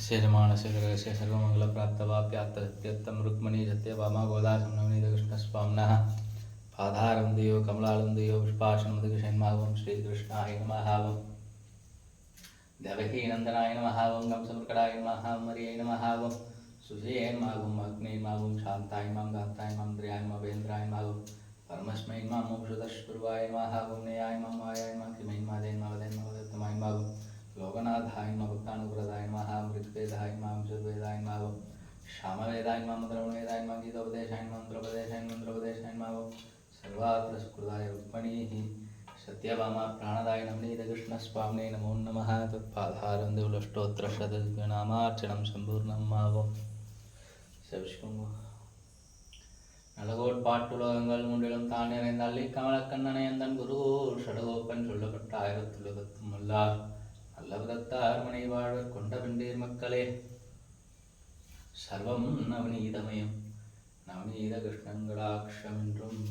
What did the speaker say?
श्रीरमाणशेखरस्य सर्वमङ्गलप्राप्तवाप्यात्तसत्यत्तं रुक्मणी सत्यभामा गोदासंनवनीतकृष्णस्वाम्नः पादारविन्दयो कमलालन्दयो पुष्पार्चनमधुषन्मावं श्रीकृष्णाय नमः वं देवकीनन्दनाय नमः वं कंसमर्कटाय नमः मर्यै नमः वं सुजयन्मावं अग्नेयन्मावं शान्ताय मां गान्ताय मां द्रियाय मवेन्द्राय मावं परमस्मै मां मोक्षदश्वरूपाय नमः वं नयाय मां मायाय मां किमै मादेन मावदेन मावदत्तमाय मावं लोकनाथाय नमः भक्तानुप्रदाय नमः ऋग्वेदाय नमः यजुर्वेदाय नमः सामवेदाय नमः द्रवणवेदाय नमः गीतोपदेशाय नमः मंत्रोपदेशाय नमः सर्वात्र सुकृताय रुक्मणीः सत्यभामा प्राणदाय नवनीतकृष्णस्वामिने नमो नमः तत्पादारविन्दोलष्टोत्तरशतनामार्चनं सम्पूर्णं मावो செவிச்சுக்கோங்க. நலகோட்பாட்டுலகங்கள் மூன்றிலும் தான் நிறைந்த அள்ளி கமலக்கண்ணனை அந்தன் குரு ஷடகோப்பன் சொல்லப்பட்ட 1010 உள்ளார் அல்லவிதத்தார் மனை வாழ்வர் கொண்ட வெண்டீர் மக்களே. சர்வம் நவநீதமயம் நவநீத கிருஷ்ணங்களாட்சமென்றும்